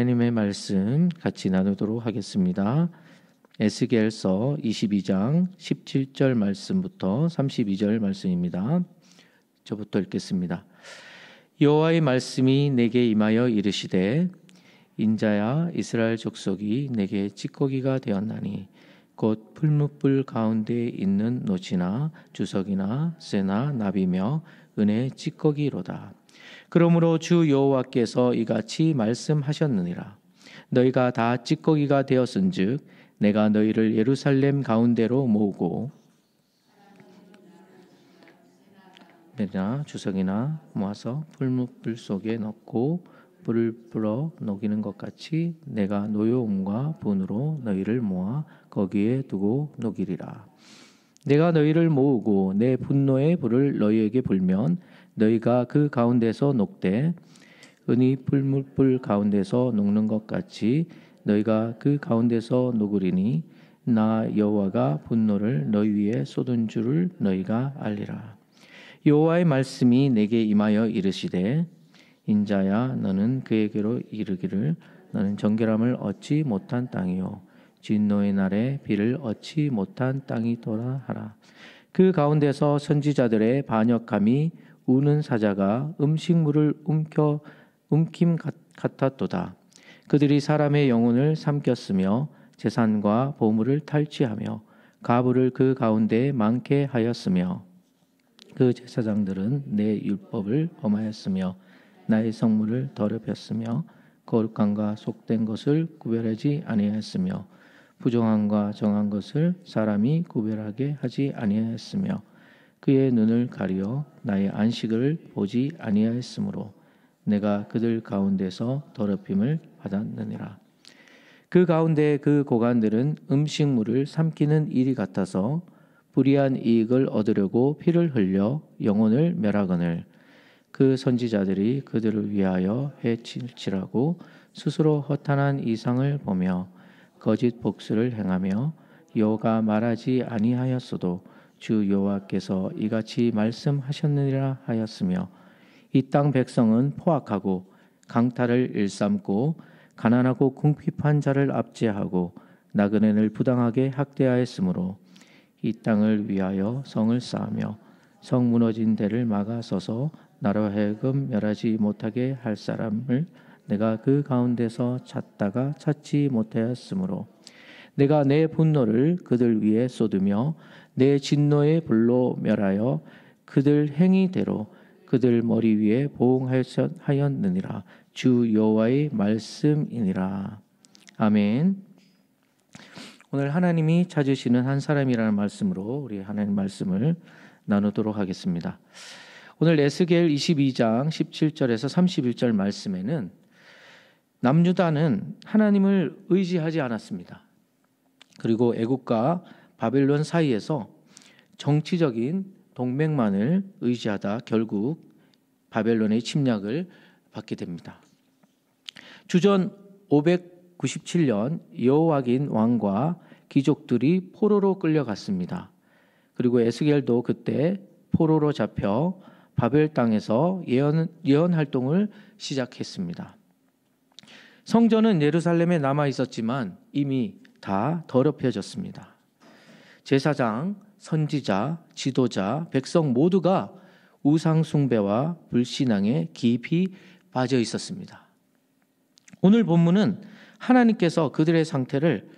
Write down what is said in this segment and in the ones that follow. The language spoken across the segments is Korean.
하나님의 말씀 같이 나누도록 하겠습니다. 에스겔서 22장 17절 말씀부터 32절 말씀입니다. 저부터 읽겠습니다. 여호와의 말씀이 내게 임하여 이르시되 인자야 이스라엘 족속이 내게 찌꺼기가 되었나니 곧 풀무불 가운데 있는 노치나 주석이나 쇠나 나비며 은의 찌꺼기로다. 그러므로 주 여호와께서 이같이 말씀하셨느니라. 너희가 다 찌꺼기가 되었은즉 내가 너희를 예루살렘 가운데로 모으고 주석이나 모아서 풀무불 속에 넣고 불을 불어 녹이는 것 같이 내가 노여움과 분으로 너희를 모아 거기에 두고 녹이리라. 내가 너희를 모으고 내 분노의 불을 너희에게 불면 너희가 그 가운데서 녹되 은이 풀무불 가운데서 녹는 것 같이 너희가 그 가운데서 녹으리니 나 여호와가 분노를 너희 위에 쏟은 줄을 너희가 알리라. 여호와의 말씀이 내게 임하여 이르시되 인자야 너는 그에게로 이르기를 너는 정결함을 얻지 못한 땅이요 진노의 날에 비를 얻지 못한 땅이더라 하라. 그 가운데서 선지자들의 반역함이 우는 사자가 음식물을 움킴 같았도다. 그들이 사람의 영혼을 삼켰으며 재산과 보물을 탈취하며 가부를 그 가운데 많게 하였으며 그 제사장들은 내 율법을 범하였으며 나의 성물을 더럽혔으며 거룩함과 속된 것을 구별하지 아니하였으며 부정함과 정한 것을 사람이 구별하게 하지 아니하였으며 그의 눈을 가리어 나의 안식을 보지 아니하였으므로 내가 그들 가운데서 더럽힘을 받았느니라. 그 가운데 그 고관들은 음식물을 삼키는 일이 같아서 불의한 이익을 얻으려고 피를 흘려 영혼을 멸하거늘 그 선지자들이 그들을 위하여 해칠지라고 스스로 허탄한 이상을 보며 거짓 복수를 행하며 여호와가 말하지 아니하였어도 주 여호와께서 이같이 말씀하셨느니라 하였으며 이 땅 백성은 포악하고 강탈을 일삼고 가난하고 궁핍한 자를 압제하고 나그네를 부당하게 학대하였으므로 이 땅을 위하여 성을 쌓으며 성 무너진 데를 막아서서 나로 하여금 멸하지 못하게 할 사람을 내가 그 가운데서 찾다가 찾지 못하였으므로 내가 내 분노를 그들 위에 쏟으며 내 진노의 불로 멸하여 그들 행위대로 그들 머리 위에 보응하였느니라. 주 여호와의 말씀이니라. 아멘. 오늘 하나님이 찾으시는 한 사람이라는 말씀으로 우리 하나님 말씀을 나누도록 하겠습니다. 오늘 에스겔 22장 17절에서 31절 말씀에는 남유다는 하나님을 의지하지 않았습니다. 그리고 애국과 바벨론 사이에서 정치적인 동맹만을 의지하다 결국 바벨론의 침략을 받게 됩니다. 주전 597년 여호와긴 왕과 귀족들이 포로로 끌려갔습니다. 그리고 에스겔도 그때 포로로 잡혀 바벨 땅에서 예언 활동을 시작했습니다. 성전은 예루살렘에 남아 있었지만 이미 다 더럽혀졌습니다. 제사장, 선지자, 지도자, 백성 모두가 우상 숭배와 불신앙에 깊이 빠져 있었습니다. 오늘 본문은 하나님께서 그들의 상태를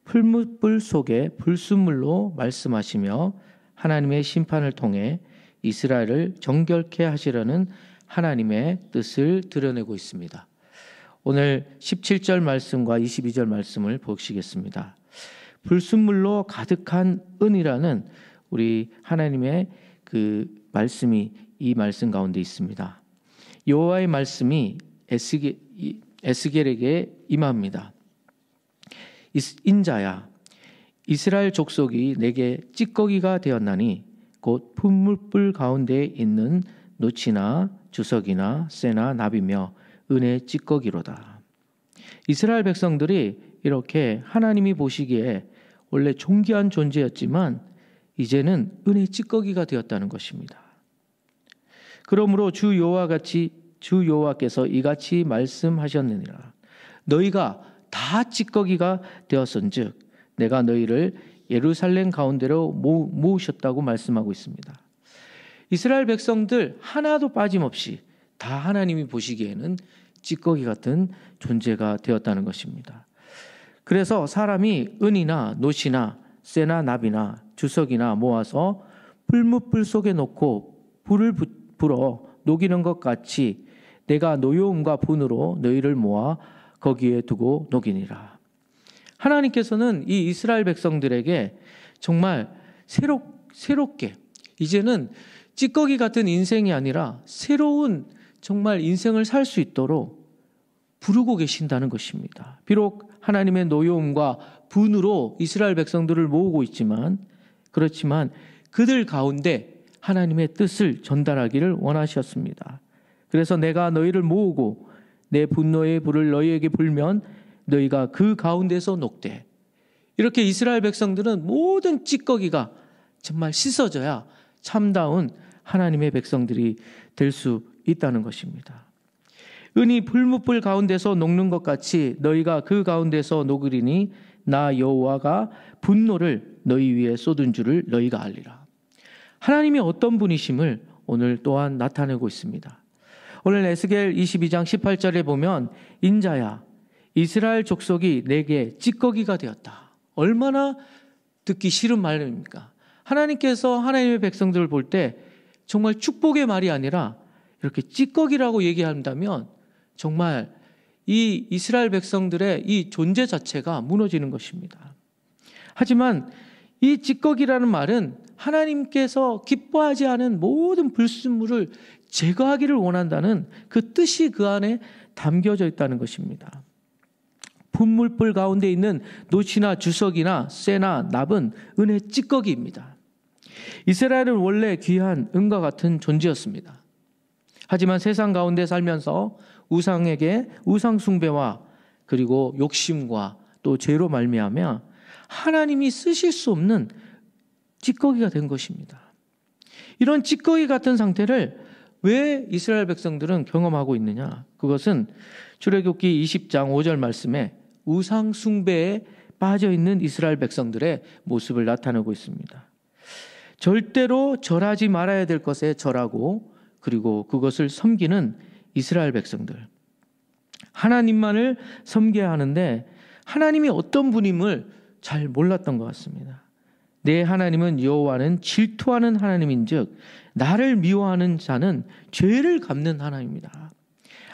풀무불 속에 불순물로 말씀하시며 하나님의 심판을 통해 이스라엘을 정결케 하시려는 하나님의 뜻을 드러내고 있습니다. 오늘 17절 말씀과 22절 말씀을 보시겠습니다. 불순물로 가득한 은이라는 우리 하나님의 그 말씀이 이 말씀 가운데 있습니다. 여호와의 말씀이 에스겔에게 임합니다. 인자야 이스라엘 족속이 내게 찌꺼기가 되었나니 곧 풀무불 가운데 있는 노치나 주석이나 쇠나 나비며 은의 찌꺼기로다. 이스라엘 백성들이 이렇게 하나님이 보시기에 원래 존귀한 존재였지만 이제는 은의 찌꺼기가 되었다는 것입니다. 그러므로 주 여호와께서 이같이 말씀하셨느니라. 너희가 다 찌꺼기가 되었은즉 내가 너희를 예루살렘 가운데로 모으셨다고 말씀하고 있습니다. 이스라엘 백성들 하나도 빠짐없이 다 하나님이 보시기에는 찌꺼기 같은 존재가 되었다는 것입니다. 그래서 사람이 은이나 놋이나 쇠나 납이나 주석이나 모아서 풀무불 속에 놓고 불을 불어 녹이는 것 같이 내가 노여움과 분으로 너희를 모아 거기에 두고 녹이니라. 하나님께서는 이 이스라엘 백성들에게 정말 새롭게 이제는 찌꺼기 같은 인생이 아니라 새로운 정말 인생을 살 수 있도록 부르고 계신다는 것입니다. 비록 하나님의 노여움과 분으로 이스라엘 백성들을 모으고 있지만 그렇지만 그들 가운데 하나님의 뜻을 전달하기를 원하셨습니다. 그래서 내가 너희를 모으고 내 분노의 불을 너희에게 불면 너희가 그 가운데서 녹되, 이렇게 이스라엘 백성들은 모든 찌꺼기가 정말 씻어져야 참다운 하나님의 백성들이 될 수 있다는 것입니다. 은이 풀무불 가운데서 녹는 것 같이 너희가 그 가운데서 녹으리니 나 여호와가 분노를 너희 위에 쏟은 줄을 너희가 알리라. 하나님이 어떤 분이심을 오늘 또한 나타내고 있습니다. 오늘 에스겔 22장 18절에 보면 인자야 이스라엘 족속이 내게 찌꺼기가 되었다. 얼마나 듣기 싫은 말입니까? 하나님께서 하나님의 백성들을 볼 때 정말 축복의 말이 아니라 이렇게 찌꺼기라고 얘기한다면 정말 이 이스라엘 백성들의 이 존재 자체가 무너지는 것입니다. 하지만 이 찌꺼기라는 말은 하나님께서 기뻐하지 않은 모든 불순물을 제거하기를 원한다는 그 뜻이 그 안에 담겨져 있다는 것입니다. 분물불 가운데 있는 놋이나 주석이나 쇠나 납은 은의 찌꺼기입니다. 이스라엘은 원래 귀한 은과 같은 존재였습니다. 하지만 세상 가운데 살면서 우상에게 우상 숭배와 그리고 욕심과 또 죄로 말미암아 하나님이 쓰실 수 없는 찌꺼기가 된 것입니다. 이런 찌꺼기 같은 상태를 왜 이스라엘 백성들은 경험하고 있느냐? 그것은 출애굽기 20장 5절 말씀에 우상 숭배에 빠져 있는 이스라엘 백성들의 모습을 나타내고 있습니다. 절대로 절하지 말아야 될 것에 절하고 그리고 그것을 섬기는 이스라엘 백성들. 하나님만을 섬겨야 하는데 하나님이 어떤 분임을 잘 몰랐던 것 같습니다. 내 하나님은 여호와는 질투하는 하나님인즉 나를 미워하는 자는 죄를 갚는 하나님입니다.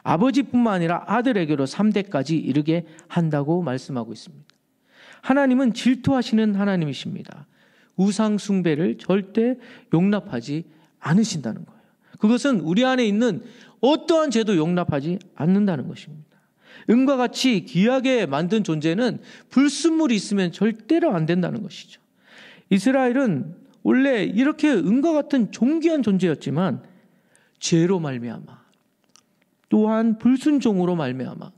아버지뿐만 아니라 아들에게로 3대까지 이르게 한다고 말씀하고 있습니다. 하나님은 질투하시는 하나님이십니다. 우상 숭배를 절대 용납하지 않으신다는 거예요. 그것은 우리 안에 있는 어떠한 죄도 용납하지 않는다는 것입니다. 은과 같이 귀하게 만든 존재는 불순물이 있으면 절대로 안 된다는 것이죠. 이스라엘은 원래 이렇게 은과 같은 존귀한 존재였지만 죄로 말미암아 또한 불순종으로 말미암아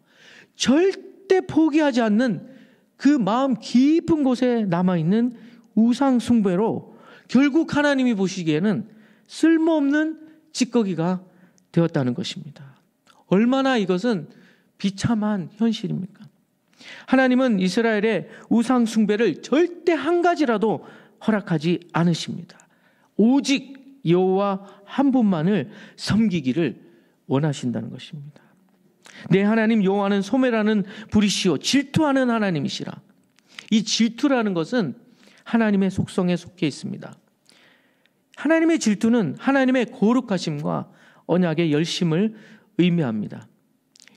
절대 포기하지 않는 그 마음 깊은 곳에 남아있는 우상 숭배로 결국 하나님이 보시기에는 쓸모없는 찌꺼기가 되었다는 것입니다. 얼마나 이것은 비참한 현실입니까? 하나님은 이스라엘의 우상 숭배를 절대 한 가지라도 허락하지 않으십니다. 오직 여호와 한 분만을 섬기기를 원하신다는 것입니다. 내 하나님 여호와는 소멸하는 불이시오 질투하는 하나님이시라. 이 질투라는 것은 하나님의 속성에 속해 있습니다. 하나님의 질투는 하나님의 거룩하심과 언약의 열심을 의미합니다.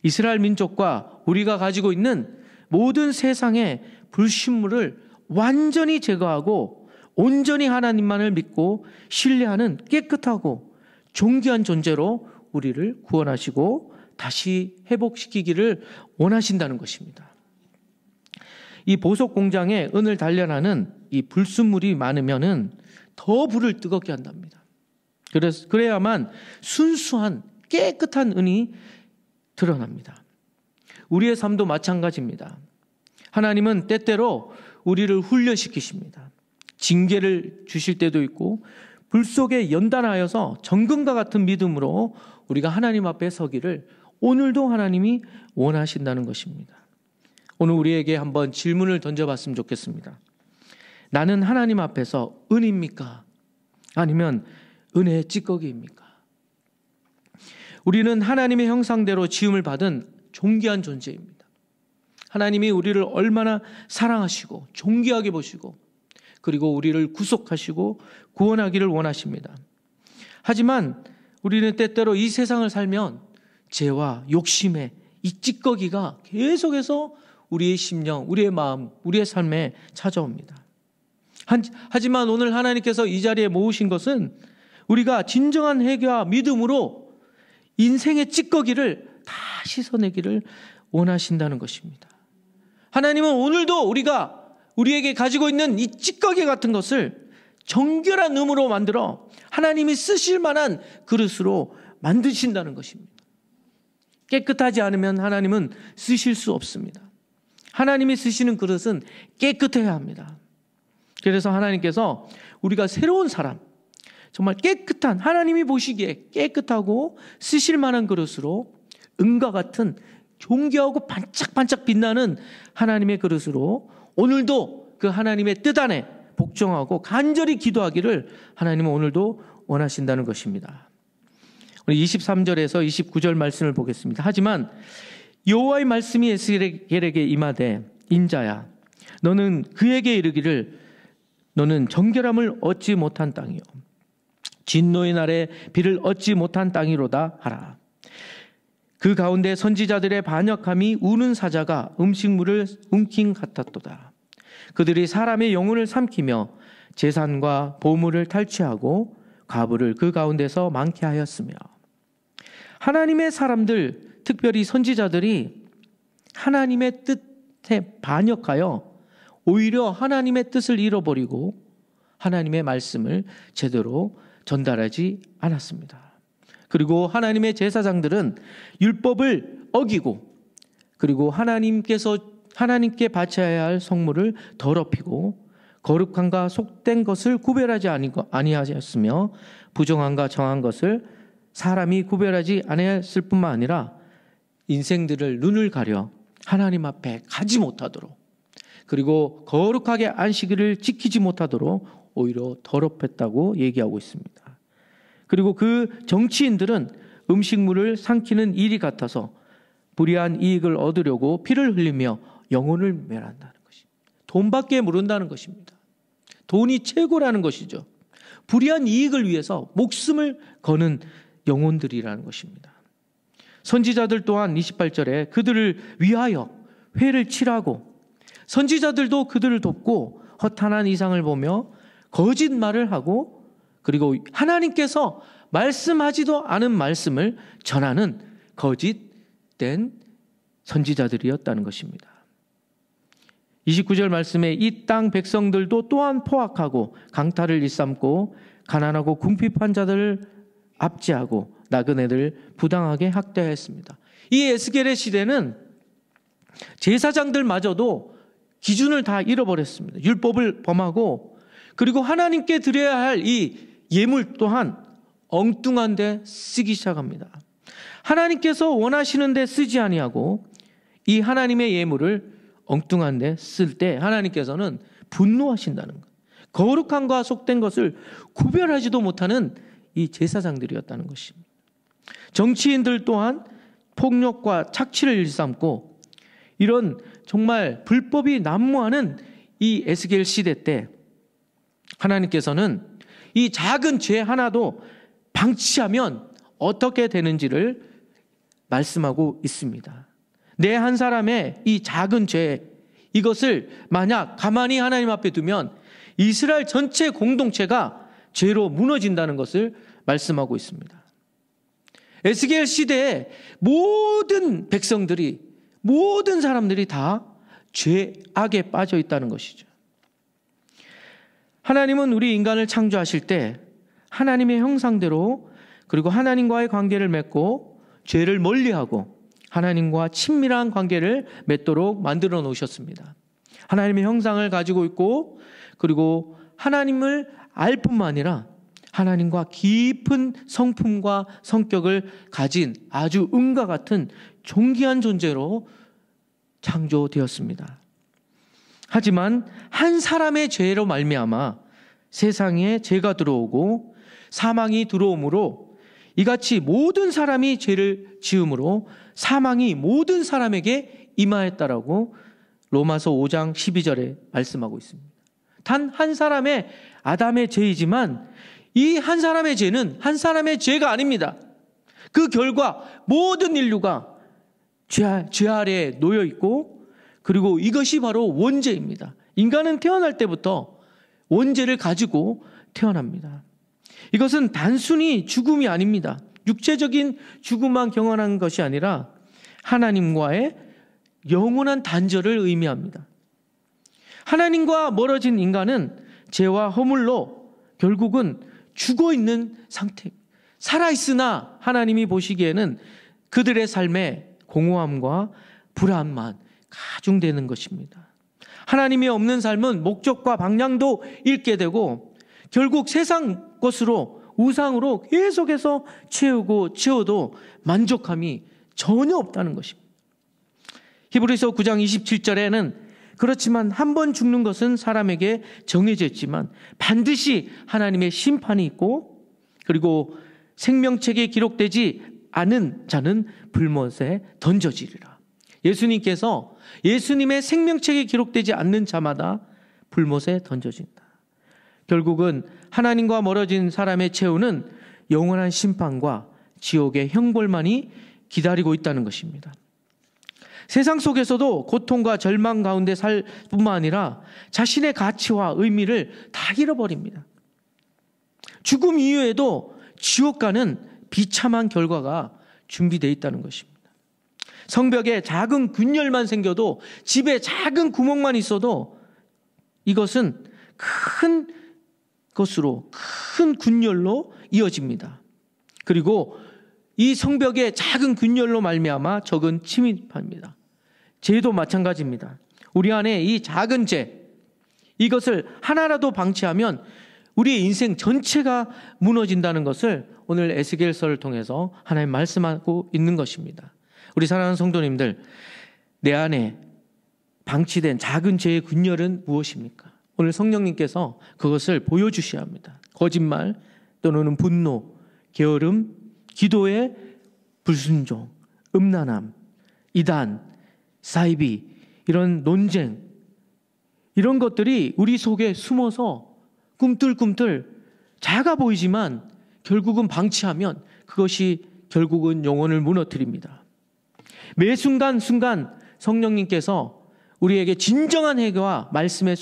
이스라엘 민족과 우리가 가지고 있는 모든 세상의 불신물을 완전히 제거하고 온전히 하나님만을 믿고 신뢰하는 깨끗하고 존귀한 존재로 우리를 구원하시고 다시 회복시키기를 원하신다는 것입니다. 이 보석 공장에 은을 단련하는 이 불순물이 많으면은 더 불을 뜨겁게 한답니다. 그래야만 순수한 깨끗한 은이 드러납니다. 우리의 삶도 마찬가지입니다. 하나님은 때때로 우리를 훈련시키십니다. 징계를 주실 때도 있고 불 속에 연단하여서 정금과 같은 믿음으로 우리가 하나님 앞에 서기를 오늘도 하나님이 원하신다는 것입니다. 오늘 우리에게 한번 질문을 던져봤으면 좋겠습니다. 나는 하나님 앞에서 은입니까? 아니면 은혜의 찌꺼기입니까? 우리는 하나님의 형상대로 지음을 받은 존귀한 존재입니다. 하나님이 우리를 얼마나 사랑하시고 존귀하게 보시고 그리고 우리를 구속하시고 구원하기를 원하십니다. 하지만 우리는 때때로 이 세상을 살면 죄와 욕심의 이 찌꺼기가 계속해서 우리의 심령, 우리의 마음, 우리의 삶에 찾아옵니다. 하지만 오늘 하나님께서 이 자리에 모으신 것은 우리가 진정한 회개와 믿음으로 인생의 찌꺼기를 다 씻어내기를 원하신다는 것입니다. 하나님은 오늘도 우리에게 가지고 있는 이 찌꺼기 같은 것을 정결한 음으로 만들어 하나님이 쓰실 만한 그릇으로 만드신다는 것입니다. 깨끗하지 않으면 하나님은 쓰실 수 없습니다. 하나님이 쓰시는 그릇은 깨끗해야 합니다. 그래서 하나님께서 우리가 새로운 사람, 정말 깨끗한, 하나님이 보시기에 깨끗하고 쓰실 만한 그릇으로 은과 같은 존귀하고 반짝반짝 빛나는 하나님의 그릇으로 오늘도 그 하나님의 뜻 안에 복종하고 간절히 기도하기를 하나님은 오늘도 원하신다는 것입니다. 우리 23절에서 29절 말씀을 보겠습니다. 하지만 여호와의 말씀이 에스겔에게 임하되 인자야 너는 그에게 이르기를 너는 정결함을 얻지 못한 땅이요 진노의 날에 비를 얻지 못한 땅이로다 하라. 그 가운데 선지자들의 반역함이 우는 사자가 음식물을 움킨 같았도다. 그들이 사람의 영혼을 삼키며 재산과 보물을 탈취하고 과부를 그 가운데서 많게 하였으며 하나님의 사람들, 특별히 선지자들이 하나님의 뜻에 반역하여 오히려 하나님의 뜻을 잃어버리고 하나님의 말씀을 제대로 전달하지 않았습니다. 그리고 하나님의 제사장들은 율법을 어기고 그리고 하나님께 바쳐야 할 성물을 더럽히고 거룩함과 속된 것을 구별하지 아니하였으며 부정함과 정한 것을 사람이 구별하지 아니했을 뿐만 아니라 인생들을 눈을 가려 하나님 앞에 가지 못하도록 그리고 거룩하게 안식일을 지키지 못하도록 오히려 더럽혔다고 얘기하고 있습니다. 그리고 그 정치인들은 음식물을 삼키는 일이 같아서 불의한 이익을 얻으려고 피를 흘리며 영혼을 멸한다는 것입니다. 돈밖에 모른다는 것입니다. 돈이 최고라는 것이죠. 불의한 이익을 위해서 목숨을 거는 영혼들이라는 것입니다. 선지자들 또한 28절에 그들을 위하여 회를 칠하고 선지자들도 그들을 돕고 허탄한 이상을 보며 거짓말을 하고 그리고 하나님께서 말씀하지도 않은 말씀을 전하는 거짓된 선지자들이었다는 것입니다. 29절 말씀에 이 땅 백성들도 또한 포악하고 강탈을 일삼고 가난하고 궁핍한 자들을 압제하고 나그네들 부당하게 학대했습니다. 이 에스겔의 시대는 제사장들마저도 기준을 다 잃어버렸습니다. 율법을 범하고 그리고 하나님께 드려야 할 이 예물 또한 엉뚱한 데 쓰기 시작합니다. 하나님께서 원하시는 데 쓰지 아니하고 이 하나님의 예물을 엉뚱한 데 쓸 때 하나님께서는 분노하신다는 것. 거룩함과 속된 것을 구별하지도 못하는 이 제사장들이었다는 것입니다. 정치인들 또한 폭력과 착취를 일삼고 이런 정말 불법이 난무하는 이 에스겔 시대 때 하나님께서는 이 작은 죄 하나도 방치하면 어떻게 되는지를 말씀하고 있습니다. 내 한 사람의 이 작은 죄 이것을 만약 가만히 하나님 앞에 두면 이스라엘 전체 공동체가 죄로 무너진다는 것을 말씀하고 있습니다. 에스겔 시대에 모든 백성들이 모든 사람들이 다 죄악에 빠져 있다는 것이죠. 하나님은 우리 인간을 창조하실 때 하나님의 형상대로 그리고 하나님과의 관계를 맺고 죄를 멀리하고 하나님과 친밀한 관계를 맺도록 만들어 놓으셨습니다. 하나님의 형상을 가지고 있고 그리고 하나님을 알 뿐만 아니라 하나님과 깊은 성품과 성격을 가진 아주 은과 같은 존귀한 존재로 창조되었습니다. 하지만 한 사람의 죄로 말미암아 세상에 죄가 들어오고 사망이 들어오므로 이같이 모든 사람이 죄를 지음으로 사망이 모든 사람에게 임하였다라고 로마서 5장 12절에 말씀하고 있습니다. 단 한 사람의 아담의 죄이지만 이 한 사람의 죄는 한 사람의 죄가 아닙니다. 그 결과 모든 인류가 죄 아래에 놓여 있고, 그리고 이것이 바로 원죄입니다. 인간은 태어날 때부터 원죄를 가지고 태어납니다. 이것은 단순히 죽음이 아닙니다. 육체적인 죽음만 경험하는 것이 아니라 하나님과의 영원한 단절을 의미합니다. 하나님과 멀어진 인간은 죄와 허물로 결국은 죽어있는 상태입니다. 살아있으나 하나님이 보시기에는 그들의 삶에 공허함과 불안만 가중되는 것입니다. 하나님이 없는 삶은 목적과 방향도 잃게 되고 결국 세상 것으로, 우상으로 계속해서 채워도 만족함이 전혀 없다는 것입니다. 히브리서 9장 27절에는 그렇지만 한 번 죽는 것은 사람에게 정해져 있지만 반드시 하나님의 심판이 있고, 그리고 생명책에 기록되지 않은 자는 불못에 던져지리라. 예수님께서 예수님의 생명책에 기록되지 않는 자마다 불못에 던져진다. 결국은 하나님과 멀어진 사람의 최후는 영원한 심판과 지옥의 형벌만이 기다리고 있다는 것입니다. 세상 속에서도 고통과 절망 가운데 살 뿐만 아니라 자신의 가치와 의미를 다 잃어버립니다. 죽음 이후에도 지옥 가는 비참한 결과가 준비되어 있다는 것입니다. 성벽에 작은 균열만 생겨도, 집에 작은 구멍만 있어도 이것은 큰 것으로, 큰 균열로 이어집니다. 그리고 이 성벽의 작은 균열로 말미암아 적은 침입합니다. 죄도 마찬가지입니다. 우리 안에 이 작은 죄, 이것을 하나라도 방치하면 우리의 인생 전체가 무너진다는 것을 오늘 에스겔서를 통해서 하나님 말씀하고 있는 것입니다. 우리 사랑하는 성도님들, 내 안에 방치된 작은 죄의 균열은 무엇입니까? 오늘 성령님께서 그것을 보여주셔야 합니다. 거짓말 또는 분노, 게으름, 기도의 불순종, 음란함, 이단, 사이비, 이런 논쟁, 이런 것들이 우리 속에 숨어서 꿈틀꿈틀 작아 보이지만 결국은 방치하면 그것이 결국은 영혼을 무너뜨립니다. 매 순간순간 성령님께서 우리에게 진정한 회개와 말씀의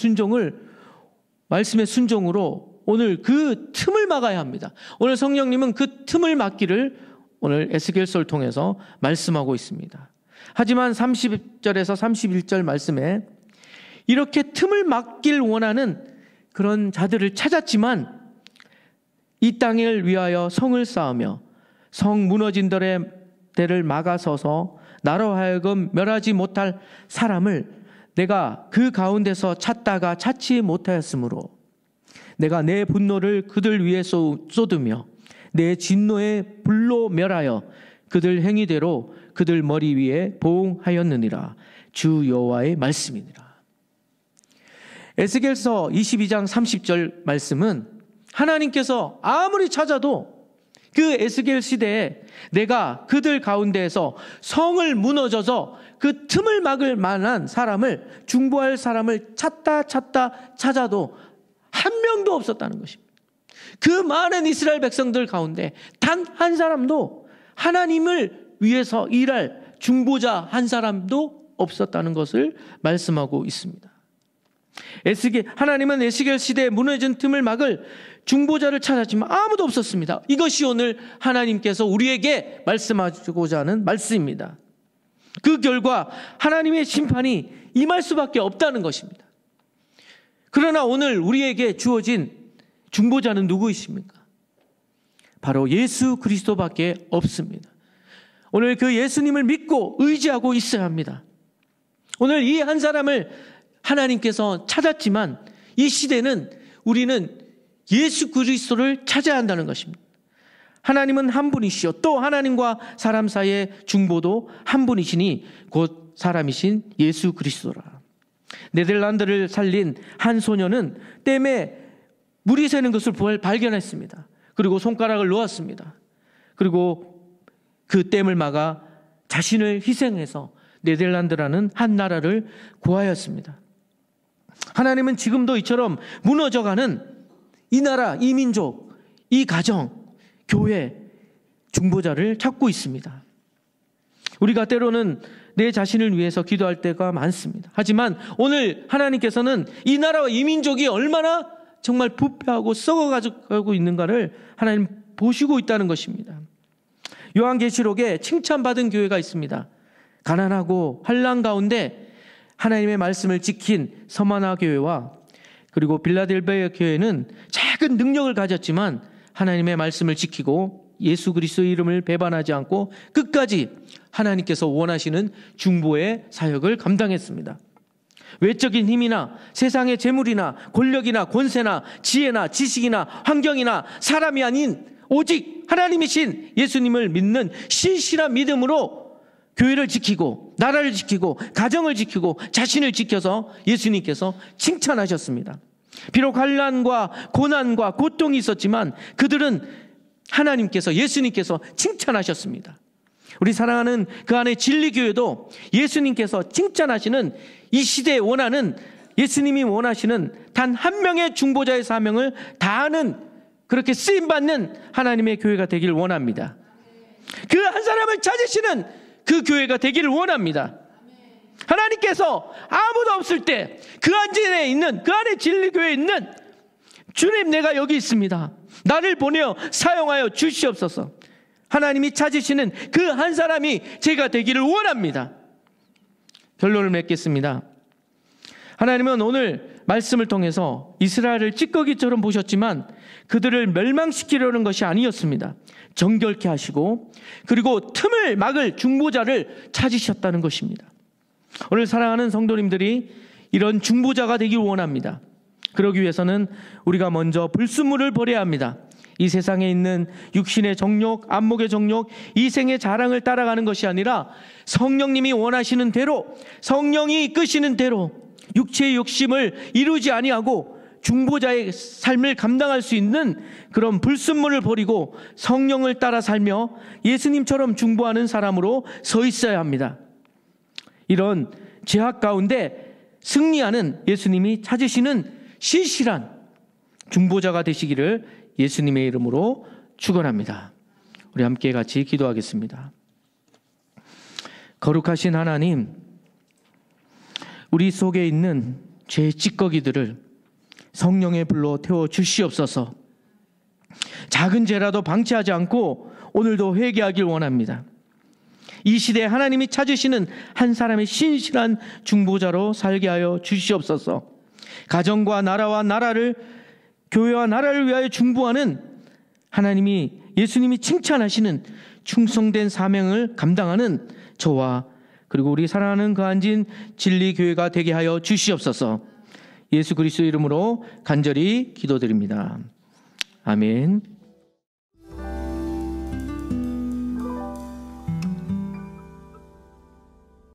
순종으로 오늘 그 틈을 막아야 합니다. 오늘 성령님은 그 틈을 막기를 오늘 에스겔서를 통해서 말씀하고 있습니다. 하지만 30절에서 31절 말씀에 이렇게 틈을 막길 원하는 그런 자들을 찾았지만 이 땅을 위하여 성을 쌓으며 성 무너진 데를 막아서서 나로 하여금 멸하지 못할 사람을 내가 그 가운데서 찾다가 찾지 못하였으므로 내가 내 분노를 그들 위에 쏟으며 내 진노의 불로 멸하여 그들 행위대로 그들 머리 위에 보응하였느니라. 주 여호와의 말씀이니라. 에스겔서 22장 30절 말씀은 하나님께서 아무리 찾아도 그 에스겔 시대에 내가 그들 가운데에서 성을 무너져서 그 틈을 막을 만한 사람을, 중보할 사람을 찾아도 한 명도 없었다는 것입니다. 그 많은 이스라엘 백성들 가운데 단 한 사람도 하나님을 위해서 일할 중보자 한 사람도 없었다는 것을 말씀하고 있습니다. 하나님은 에스겔 시대에 무너진 틈을 막을 중보자를 찾았지만 아무도 없었습니다. 이것이 오늘 하나님께서 우리에게 말씀하고자 하는 말씀입니다. 그 결과 하나님의 심판이 임할 수밖에 없다는 것입니다. 그러나 오늘 우리에게 주어진 중보자는 누구이십니까? 바로 예수 그리스도밖에 없습니다. 오늘 그 예수님을 믿고 의지하고 있어야 합니다. 오늘 이 한 사람을 하나님께서 찾았지만 이 시대는 우리는 예수 그리스도를 찾아야 한다는 것입니다. 하나님은 한 분이시요 또 하나님과 사람 사이의 중보도 한 분이시니 곧 사람이신 예수 그리스도라. 네덜란드를 살린 한 소녀는 댐에 물이 새는 것을 발견했습니다. 그리고 손가락을 놓았습니다. 그리고 그 댐을 막아 자신을 희생해서 네덜란드라는 한 나라를 구하였습니다. 하나님은 지금도 이처럼 무너져가는 이 나라, 이 민족, 이 가정, 교회, 중보자를 찾고 있습니다. 우리가 때로는 내 자신을 위해서 기도할 때가 많습니다. 하지만 오늘 하나님께서는 이 나라와 이 민족이 얼마나 정말 부패하고 썩어가고 있는가를 하나님 보시고 있다는 것입니다. 요한계시록에 칭찬받은 교회가 있습니다. 가난하고 환난 가운데 하나님의 말씀을 지킨 서마나 교회와 그리고 빌라델비아 교회는 작은 능력을 가졌지만 하나님의 말씀을 지키고 예수 그리스도의 이름을 배반하지 않고 끝까지 하나님께서 원하시는 중보의 사역을 감당했습니다. 외적인 힘이나 세상의 재물이나 권력이나 권세나 지혜나 지식이나 환경이나 사람이 아닌 오직 하나님이신 예수님을 믿는 신실한 믿음으로 교회를 지키고 나라를 지키고 가정을 지키고 자신을 지켜서 예수님께서 칭찬하셨습니다. 비록 환난과 고난과 고통이 있었지만 그들은 하나님께서 예수님께서 칭찬하셨습니다. 우리 사랑하는 그 안에 진리교회도 예수님께서 칭찬하시는 이 시대에 원하는 예수님이 원하시는 단 한 명의 중보자의 사명을 다하는 그렇게 쓰임받는 하나님의 교회가 되기를 원합니다. 그 한 사람을 찾으시는 그 교회가 되기를 원합니다. 하나님께서 아무도 없을 때 그 안에 있는 그 안에 진리교회에 있는 주님 내가 여기 있습니다. 나를 보내어 사용하여 주시옵소서. 하나님이 찾으시는 그 한 사람이 제가 되기를 원합니다. 결론을 맺겠습니다. 하나님은 오늘 말씀을 통해서 이스라엘을 찌꺼기처럼 보셨지만 그들을 멸망시키려는 것이 아니었습니다. 정결케 하시고 그리고 틈을 막을 중보자를 찾으셨다는 것입니다. 오늘 사랑하는 성도님들이 이런 중보자가 되길 원합니다. 그러기 위해서는 우리가 먼저 불순물을 버려야 합니다. 이 세상에 있는 육신의 정욕, 안목의 정욕, 이생의 자랑을 따라가는 것이 아니라 성령님이 원하시는 대로, 성령이 이끄시는 대로 육체의 욕심을 이루지 아니하고 중보자의 삶을 감당할 수 있는 그런 불순물을 버리고 성령을 따라 살며 예수님처럼 중보하는 사람으로 서 있어야 합니다. 이런 죄악 가운데 승리하는 예수님이 찾으시는 신실한 중보자가 되시기를 예수님의 이름으로 축원합니다. 우리 함께 같이 기도하겠습니다. 거룩하신 하나님, 우리 속에 있는 죄의 찌꺼기들을 성령의 불로 태워 주시옵소서. 작은 죄라도 방치하지 않고 오늘도 회개하길 원합니다. 이 시대에 하나님이 찾으시는 한 사람의 신실한 중보자로 살게 하여 주시옵소서. 가정과 나라와 나라를, 교회와 나라를 위하여 중보하는 하나님이, 예수님이 칭찬하시는 충성된 사명을 감당하는 저와 그리고 우리 사랑하는 그 안진 진리교회가 되게 하여 주시옵소서. 예수 그리스도 이름으로 간절히 기도드립니다. 아멘.